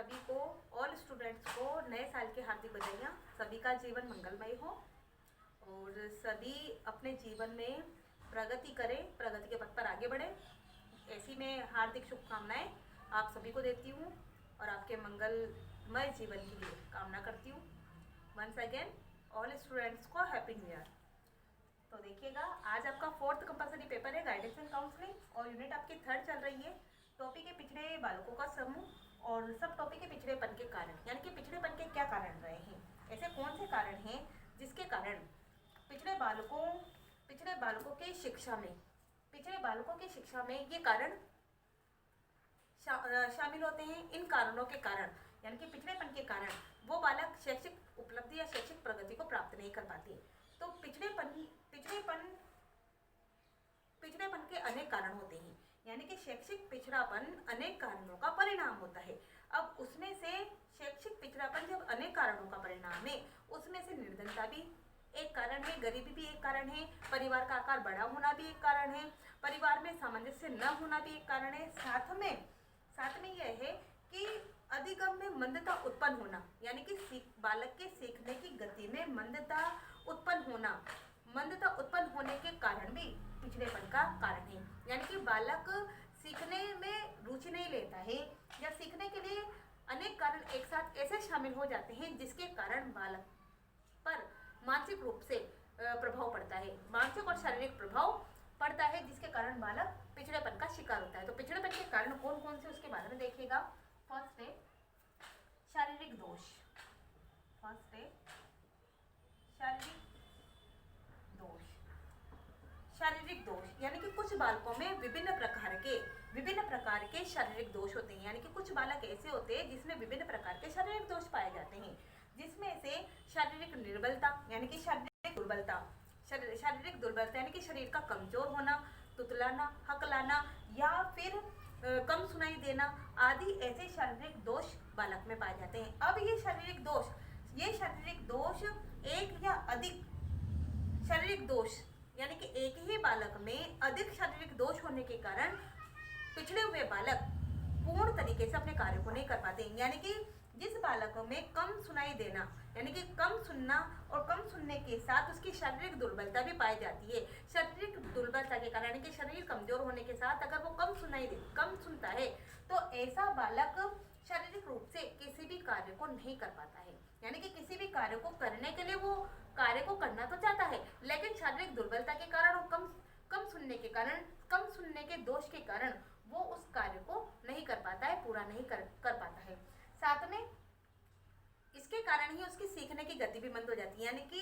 सभी को, all students को नए साल की हार्दिक बधाइयाँ। सभी का जीवन मंगलमय हो और सभी अपने जीवन में प्रगति करें, प्रगति के पथ पर आगे बढ़े। ऐसी मैं हार्दिक शुभकामनाएं आप सभी को देती हूँ और आपके मंगलमय जीवन के लिए कामना करती हूँ। वंस अगेन ऑल स्टूडेंट्स को हैप्पी न्यू ईयर। तो देखिएगा, आज आपका 4th कंपलसरी पेपर है गाइडेंस एंड काउंसलिंग और यूनिट आपकी 3rd चल रही है। टॉपिक है पिछड़े बालकों का समूह और सब टॉपिक है पिछड़ेपन के कारण, यानी कि पिछड़ेपन के क्या कारण रहे हैं, ऐसे कौन से कारण हैं जिसके कारण पिछड़े बालकों की शिक्षा में ये कारण शामिल होते हैं। इन कारणों के कारण यानी कि पिछड़ेपन के कारण वो बालक शैक्षिक उपलब्धि या शैक्षिक प्रगति को प्राप्त नहीं कर पाते। तो पिछड़ेपन के अनेक कारण होते हैं, यानी कि शैक्षिक पिछड़ापन अनेक कारणों का परिणाम होता है। अब उसमें से शैक्षिक पिछड़ापन जब अनेक कारणों का परिणाम है, उसमें से निर्धनता भी एक कारण है, गरीबी भी एक कारण है, परिवार का आकार बड़ा होना भी एक कारण है, परिवार में सामंजस्य न होना भी एक कारण है। साथ में यह है कि अधिगम में मंदता उत्पन्न होना, यानी कि बालक के सीखने की गति में मंदता उत्पन्न होने के कारण भी पिछड़ेपन का कारण है। यानी कि बालक सीखने में रुचि नहीं लेता है या सीखने के लिए अनेक कारण एक साथ ऐसे शामिल हो जाते हैं जिसके कारण बालक पर मानसिक रूप से प्रभाव पड़ता है, मानसिक और शारीरिक प्रभाव पड़ता है, जिसके कारण बालक पिछड़ेपन का शिकार होता है। तो पिछड़ेपन के कारण कौन कौन से उसके बारे में देखिएगा। फर्स्ट है शारीरिक दोष। शारीरिक दोष यानी कि कुछ बालकों में विभिन्न प्रकार के शारीरिक दोष होते हैं, यानी कि कुछ बालक ऐसे होते हैं जिसमें विभिन्न प्रकार के शारीरिक दोष पाए जाते हैं, जिसमें से शारीरिक निर्बलता यानी कि शारीरिक दुर्बलता यानी कि शरीर का कमजोर होना, तुतलाना, हकलाना या फिर कम सुनाई देना आदि ऐसे शारीरिक दोष बालक में पाए जाते हैं। अब ये शारीरिक दोष एक या अधिक शारीरिक दोष यानी कि एक ही बालक में अधिक शारीरिक दोष होने के कारण पिछड़े हुए बालक पूर्ण तरीके से अपने कार्य को नहीं कर पाते। यानी कि जिस बालक में कम सुनाई देना यानी कि कम सुनना और कम सुनने के साथ उसकी शारीरिक दुर्बलता भी पाई जाती है। शारीरिक दुर्बलता के कारण यानी कि शरीर कमजोर होने के साथ अगर वो कम सुनता है तो ऐसा बालक शारीरिक रूप से किसी भी कार्य को नहीं कर पाता है। यानी कि किसी भी कार्य को करने के लिए वो कार्य को करना तो चाहता है, लेकिन शारीरिक दुर्बलता के कारण और कम सुनने के दोष के कारण वो उस कार्य को नहीं कर पाता है, पूरा नहीं कर पाता है। साथ में इसके कारण ही उसकी सीखने की गति भी मंद हो जाती है। यानी कि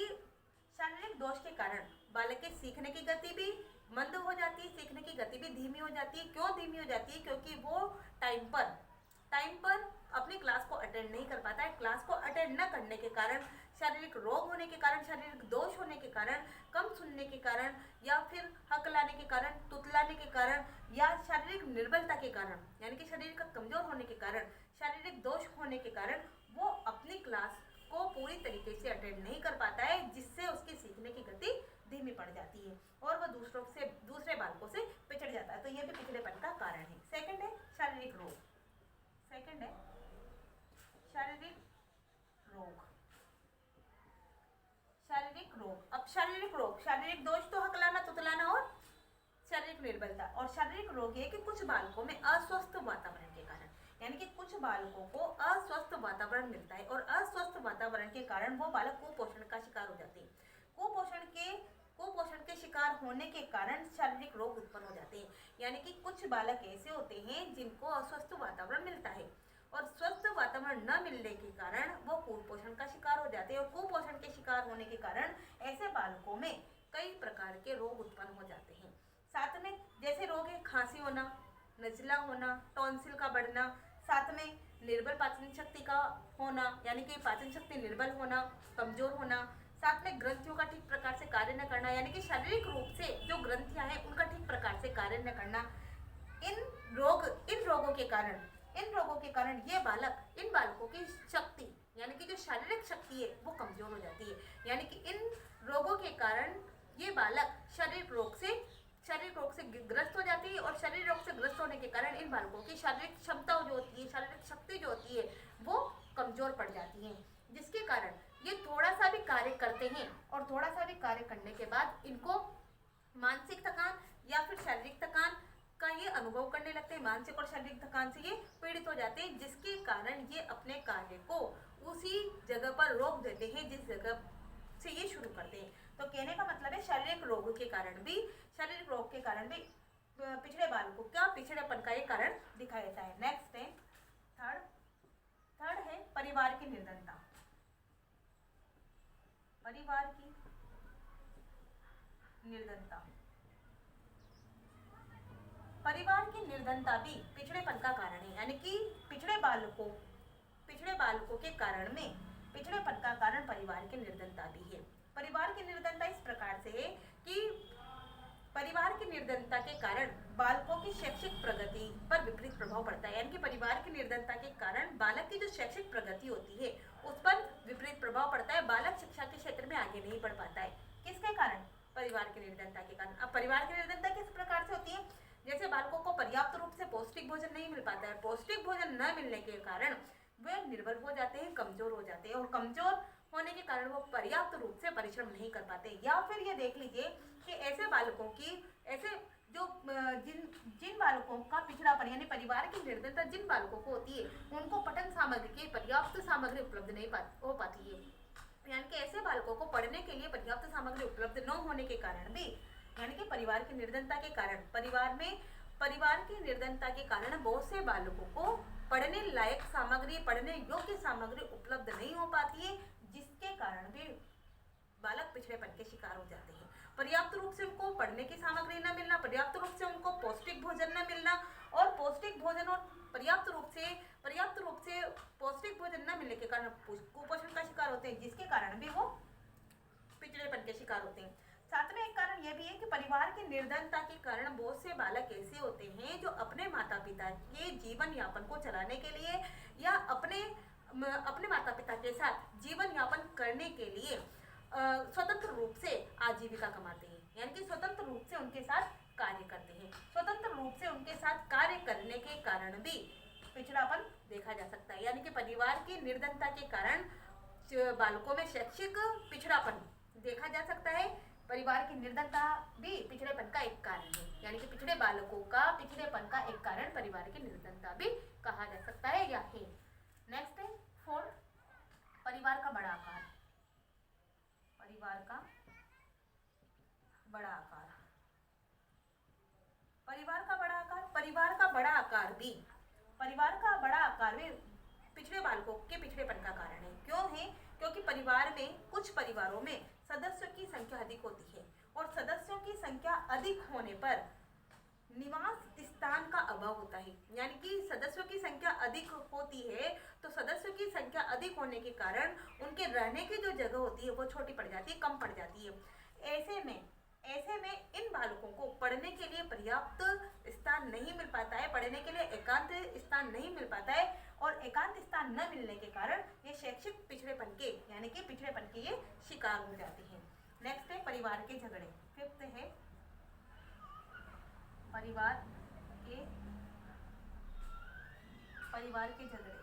शारीरिक दोष के कारण बालक के सीखने की गति भी मंद हो जाती है, सीखने की गति भी धीमी हो जाती है। क्यों धीमी हो जाती है? क्योंकि वो टाइम पर अपनी क्लास को अटेंड नहीं कर पाता है। क्लास को अटेंड न करने के कारण, शारीरिक रोग होने के कारण, शारीरिक दोष होने के कारण, कम सुनने के कारण या फिर हकलाने के कारण, तुतलाने के कारण या शारीरिक निर्बलता के कारण यानी कि शरीर का कमजोर होने के कारण, शारीरिक दोष होने के कारण वो अपनी क्लास को पूरी तरीके से अटेंड नहीं कर पाता है, जिससे उसकी सीखने की गति धीमी पड़ जाती है और वह दूसरे बालकों से पिछड़ जाता है। तो यह भी पिछड़ेपन का कारण है। सेकंड है शारीरिक रोग। अब शारीरिक दोष तो हकलाना, तुतलाना और शारीरिक निर्बलता। और शारीरिक रोग ये कि कुछ बालकों में अस्वस्थ वातावरण के कारण यानी कि कुछ बालकों को अस्वस्थ वातावरण मिलता है और अस्वस्थ वातावरण के कारण वो बालक कुपोषण का शिकार हो जाते हैं। कुपोषण के शिकार होने के कारण शारीरिक रोग उत्पन्न हो जाते हैं। यानी कि कुछ बालक ऐसे होते हैं जिनको अस्वस्थ वातावरण मिलता है और स्वस्थ वातावरण न मिलने के कारण वो कुपोषण का शिकार हो जाते हैं और कुपोषण के शिकार होने के कारण ऐसे बालकों में कई प्रकार के रोग उत्पन्न हो जाते हैं। साथ में जैसे रोग है खांसी होना, नजला होना, टॉन्सिल का बढ़ना, साथ में निर्बल पाचन शक्ति का होना यानी कि पाचन शक्ति निर्बल होना, कमजोर होना, साथ में ग्रंथियों का ठीक प्रकार से कार्य न करना यानी कि शारीरिक रूप से जो ग्रंथियां हैं उनका ठीक प्रकार से कार्य न करना। इन रोगों के कारण इन बालकों की शक्ति यानी कि जो शारीरिक शक्ति है वो कमजोर हो जाती है। यानी कि इन रोगों के कारण ये बालक शारीरिक रोग से ग्रस्त हो जाती है और शरीर रोग से ग्रस्त होने के कारण इन बालकों की शारीरिक क्षमता जो होती है, शारीरिक शक्ति जो होती है वो कमजोर पड़ जाती हैं, जिसके कारण ये थोड़ा सा भी कार्य करते हैं और थोड़ा सा भी कार्य करने के बाद इनको मानसिक थकान या फिर शारीरिक थकान का ये अनुभव करने लगते हैं। मानसिक और शारीरिक थकान से ये पीड़ित हो जाते हैं, जिसके कारण ये अपने कार्य को उसी जगह पर रोक देते हैं जिस जगह से ये शुरू करते हैं। तो कहने का मतलब है शारीरिक रोग के कारण भी पिछड़े बालकों का पिछड़ेपन का ये कारण दिखाई देता है। नेक्स्ट है थर्ड है परिवार की निर्धनता। परिवार की निर्धनता, परिवार की निर्धनता भी पिछड़ेपन का कारण है, यानी कि पिछड़े बालकों के कारण में पिछड़ेपन का कारण परिवार की निर्धनता भी है। परिवार की निर्धनता इस प्रकार से है कि परिवार की निर्धनता के कारण बालकों की शैक्षिक प्रगति पर विपरीत प्रभाव पड़ता है, यानी कि परिवार की निर्धनता के कारण बालक की जो शैक्षिक प्रगति होती है उस पर विपरीत प्रभाव पड़ता है। बालक शिक्षा के क्षेत्र में आगे नहीं बढ़ पाता है। किसके कारण? परिवार की निर्धनता के कारण। अब परिवार की निर्धनता किस प्रकार से होती है? जैसे बालकों को पर्याप्त रूप से पौष्टिक भोजन नहीं मिल पाता है, पौष्टिक भोजन न मिलने के कारण वे निर्बल हो जाते हैं, कमजोर हो जाते हैं, और कमजोर होने के कारण वो पर्याप्त रूप से परिश्रम नहीं कर पाते। या फिर ये देख लीजिए कि ऐसे बालकों की जिन बालकों का पिछड़ापन यानी परिवार की निर्धनता जिन बालकों को होती है उनको पठन सामग्री की पर्याप्त सामग्री उपलब्ध नहीं हो पाती है, यानी कि ऐसे बालकों को पढ़ने के लिए पर्याप्त सामग्री उपलब्ध न होने के कारण भी, यानी कि परिवार की निर्धनता के कारण परिवार की निर्धनता के कारण बहुत से बालकों को पढ़ने लायक सामग्री, पढ़ने योग्य सामग्री उपलब्ध नहीं हो पाती है, जिसके कारण भी बालक पिछड़ेपन के शिकार हो जाते हैं। पर्याप्त रूप से उनको पढ़ने की सामग्री न मिलना, पर्याप्त रूप से उनको पौष्टिक भोजन न मिलना, और पौष्टिक भोजन और पर्याप्त रूप से पौष्टिक भोजन न मिलने के कारण कुपोषण का शिकार होते हैं, जिसके कारण भी वो पिछड़ेपन के शिकार होते हैं। साथ में एक कारण यह भी है कि परिवार की निर्धनता के कारण बहुत से बालक ऐसे होते हैं जो अपने माता पिता के जीवन यापन को चलाने के लिए या अपने माता पिता के साथ जीवन यापन करने के लिए स्वतंत्र रूप से आजीविका कमाते हैं, यानी कि स्वतंत्र रूप से उनके साथ कार्य करते हैं। स्वतंत्र रूप से उनके साथ कार्य करने के कारण भी पिछड़ापन देखा जा सकता है, यानी कि परिवार की निर्धनता के कारण बालकों में शैक्षिक पिछड़ापन देखा जा सकता है। परिवार की निर्धनता भी पिछड़ेपन का एक कारण है, यानी कि पिछड़े बालकों का पिछड़ेपन का एक कारण परिवार की निर्धनता भी कहा जा सकता है या है। नेक्स्ट है 4 परिवार का बड़ा आकार। परिवार का बड़ा आकार, परिवार का बड़ा आकार भी पिछड़े बालकों के पिछड़ेपन का कारण है। क्यों है? क्योंकि कुछ परिवारों में सदस्यों की संख्या अधिक होती है, और सदस्यों की संख्या अधिक होने पर निवास स्थान का अभाव होता है, यानी कि सदस्यों की संख्या अधिक होती है तो सदस्यों की संख्या अधिक होने के कारण उनके रहने की जो जगह होती है वो छोटी पड़ जाती है, कम पड़ जाती है। ऐसे में इन बालकों को पढ़ने के लिए पर्याप्त स्थान नहीं मिल पाता है, पढ़ने के लिए एकांत स्थान नहीं मिल पाता है, और एकांत स्थान न मिलने के कारण ये शैक्षिक पिछड़ेपन के यानी कि पिछड़ेपन के ये शिकार हो जाते हैं। नेक्स्ट है परिवार के झगड़े। 5th है परिवार के झगड़े।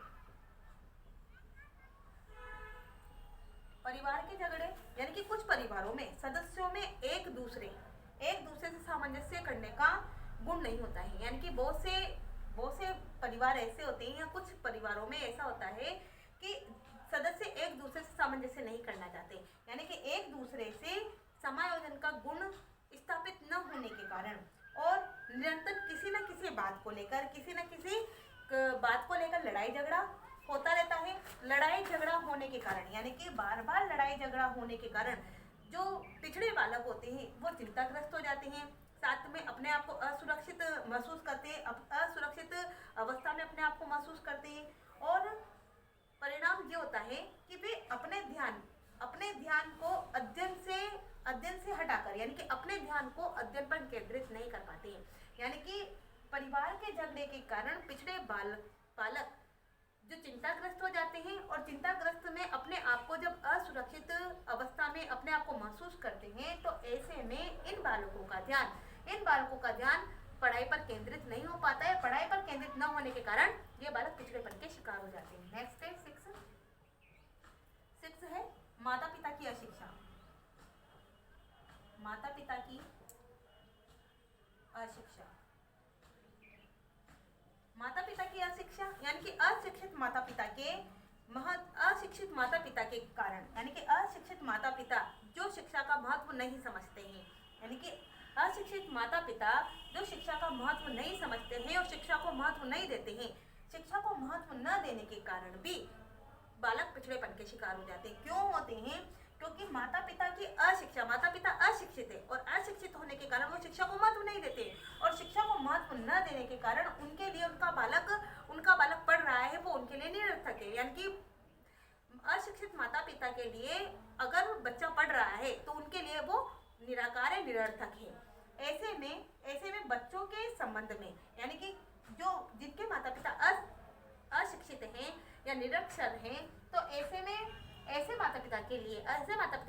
परिवार के झगड़े यानी कि कुछ परिवारों में सदस्यों में एक दूसरे से सामंजस्य करने का गुण नहीं होता है, यानी कि बहुत से परिवार ऐसे होते हैं या कुछ परिवारों में ऐसा होता है कि सदस्य एक दूसरे से सामंजस्य नहीं करना चाहते, यानी कि एक दूसरे से समायोजन का गुण स्थापित न होने के कारण और निरंतर किसी न किसी बात को लेकर लड़ाई झगड़ा होता रहता है। लड़ाई झगड़ा होने के कारण यानी कि बार बार लड़ाई झगड़ा होने के कारण जो पिछड़े बालक होते हैं वो चिंताग्रस्त हो जाते हैं, साथ में अपने आप को असुरक्षित महसूस करते हैं, असुरक्षित अवस्था में अपने आप को महसूस करते हैं, और परिणाम ये होता है कि वे अपने ध्यान को अध्ययन से हटाकर यानी कि अपने ध्यान को अध्ययन पर केंद्रित नहीं कर पाते हैं, यानी कि परिवार के झगड़े के कारण पिछड़े बालक जो चिंताग्रस्त हो जाते हैं, और चिंताग्रस्त में अपने आप को जब असुरक्षित अवस्था में अपने आप को महसूस करते हैं तो ऐसे में इन बालकों का ध्यान पढ़ाई पर केंद्रित नहीं हो पाता है। पढ़ाई पर केंद्रित न होने के कारण ये बालक पिछड़ेपन के शिकार हो जाते हैं। नेक्स्ट है 6 है माता पिता की अशिक्षा। माता पिता की अशिक्षा, माता पिता की अशिक्षा यानी कि अशिक्षित माता पिता के कारण, यानी कि अशिक्षित माता पिता जो शिक्षा का महत्व नहीं समझते हैं, यानी कि अशिक्षित माता पिता जो शिक्षा का महत्व नहीं समझते हैं और शिक्षा को महत्व नहीं देते हैं, शिक्षा को महत्व न देने के कारण भी बालक पिछड़ेपन के शिकार हो जाते हैं। क्यों होते हैं? क्योंकि माता पिता की अशिक्षा, माता पिता अशिक्षित है और अशिक्षित होने के कारण वो शिक्षा को महत्व नहीं देते और शिक्षा को महत्व न देने के कारण उनके लिए उनका बालक पढ़ रहा है वो उनके लिए निरर्थक है। यानी कि अशिक्षित माता पिता के लिए अगर बच्चा पढ़ रहा है तो उनके लिए वो निराकार है, निरर्थक है। ऐसे में बच्चों के संबंध में, यानी कि जो जिनके माता पिता अशिक्षित हैं या निरक्षर हैं, तो ऐसे माता पिता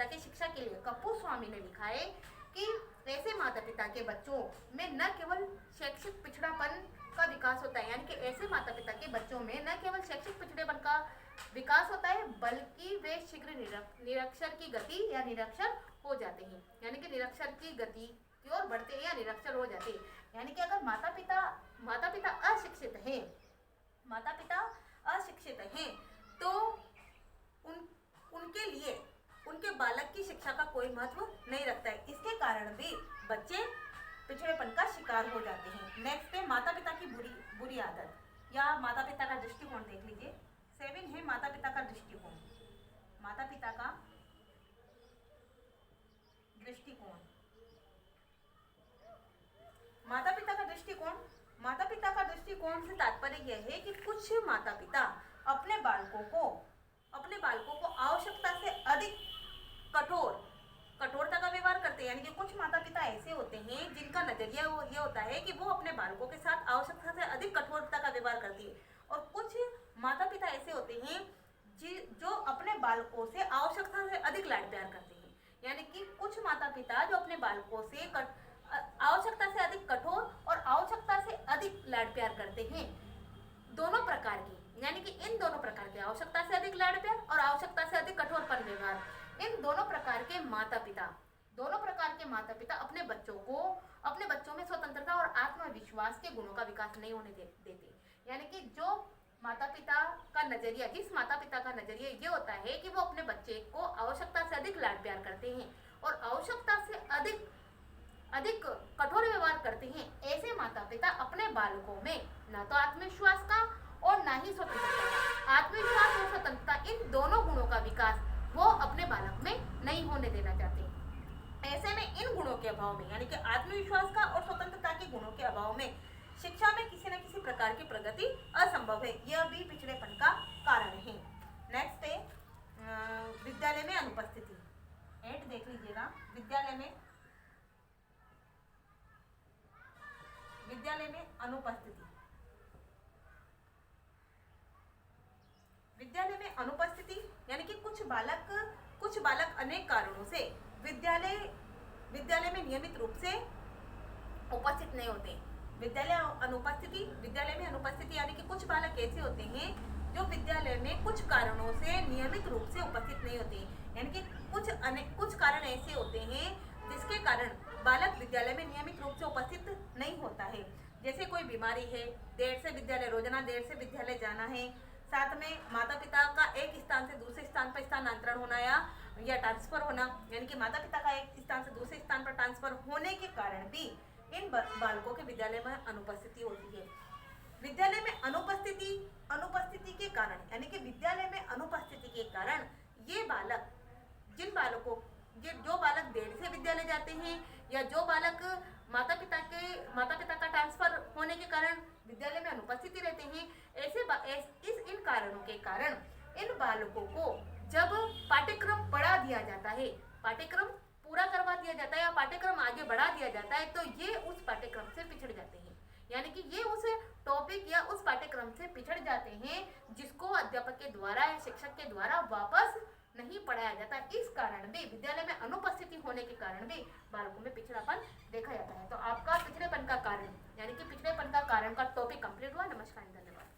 की शिक्षा के लिए कपूर स्वामी ने लिखा है कि ऐसे माता पिता के बच्चों में न केवल शैक्षिक पिछड़ापन का विकास होता है, यानी कि ऐसे माता पिता के बच्चों में न केवल शैक्षिक पिछड़ेपन का विकास होता है बल्कि वे शीघ्र निरक्षर की गति या निरक्षर हो जाते हैं, यानी कि निरक्षर की गति की ओर बढ़ते हैं या निरक्षर हो जाते हैं। यानी कि अगर माता पिता अशिक्षित हैं तो उनके लिए उनके बालक की शिक्षा का कोई महत्व नहीं रखता है। इसके कारण भी बच्चे पिछड़ेपन का शिकार हो जाते हैं। नेक्स्ट है माता पिता की बुरी आदत या माता पिता का दृष्टिकोण देख लीजिए। 7 है माता पिता का दृष्टिकोण। माता पिता का दृष्टिकोण, माता पिता का दृष्टिकोण से तात्पर्य यह है कि कुछ माता पिता अपने बालकों को आवश्यकता से अधिक कठोरता का व्यवहार करते हैं। यानी कि कुछ माता पिता ऐसे होते हैं जिनका नजरिया ये होता है कि वो अपने बालकों के साथ आवश्यकता से अधिक कठोरता का व्यवहार करती है, और कुछ माता पिता ऐसे होते हैं जो अपने बालकों से आवश्यकता से अधिक लाड प्यार करते हैं। यानी कि कुछ माता पिता जो अपने बालकों से आवश्यकता से अधिक कठोर और आवश्यकता से अधिक लाड प्यार करते हैं। दोनों प्रकार की, यानी कि इन दोनों प्रकार के, आवश्यकता से अधिक लाड प्यार और आवश्यकता से अधिक कठोरपन व्यवहार, इन दोनों प्रकार के माता पिता अपने बच्चों में स्वतंत्रता और आत्मविश्वास के गुणों का विकास नहीं होने देते। यानी कि जिस माता पिता का नजरिया ये होता है कि वो अपने बच्चे को आवश्यकता से अधिक लाड प्यार करते हैं और आवश्यकता से अधिक कठोर व्यवहार करते हैं, ऐसे माता पिता अपने बालकों में न तो आत्मविश्वास का और न ही स्वतंत्रता का, आत्मविश्वास और स्वतंत्रता इन दोनों गुणों का विकास वो अपने बालक में नहीं होने देना चाहते। ऐसे में इन गुणों के अभाव में, यानी कि आत्मविश्वास का और स्वतंत्रता के गुणों के अभाव में शिक्षा में किसी न किसी प्रकार की प्रगति असंभव है। यह भी पिछड़ेपन का कारण है। नेक्स्ट है विद्यालय में अनुपस्थिति। 8 देख लीजिएगा। विद्यालय में अनुपस्थिति यानी कि कुछ बालक अनेक कारणों से विद्यालय में नियमित रूप से उपस्थित नहीं होते। विद्यालय में अनुपस्थिति यानी कि कुछ बालक ऐसे होते हैं जो विद्यालय में कुछ कारणों से नियमित रूप से उपस्थित नहीं होते। यानी कि कुछ कारण ऐसे होते हैं जिसके कारण बालक विद्यालय में नियमित रूप से उपस्थित नहीं होता है। जैसे कोई बीमारी है, रोजाना देर से विद्यालय जाना है, साथ में माता पिता का एक स्थान से दूसरे स्थान पर स्थानांतरण होना या ट्रांसफर होना, यानी कि माता पिता का एक स्थान से दूसरे स्थान पर ट्रांसफर होने के कारण भी इन बालकों के विद्यालय में अनुपस्थिति होती है। विद्यालय में अनुपस्थिति के कारण, यानी कि विद्यालय में अनुपस्थिति के कारण जो बालक देर से विद्यालय जाते हैं या जो बालक माता पिता का ट्रांसफर होने के कारण विद्यालय में अनुपस्थिति रहते हैं, इन कारणों के कारण इन बालकों को जब पाठ्यक्रम पढ़ा दिया जाता है, पाठ्यक्रम पूरा करवा दिया जाता है या पाठ्यक्रम आगे बढ़ा दिया जाता है, तो ये उस पाठ्यक्रम से पिछड़ जाते हैं। यानी कि ये उस टॉपिक या उस पाठ्यक्रम से पिछड़ जाते हैं जिसको अध्यापक के द्वारा या शिक्षक के द्वारा वापस नहीं पढ़ाया जाता। इस कारण भी विद्यालय में अनुपस्थिति होने के कारण भी बालकों में पिछड़ापन देखा जाता है। तो आपका पिछड़ेपन का कारण यानी कारण का टॉपिक कंप्लीट हुआ। नमस्कार, धन्यवाद।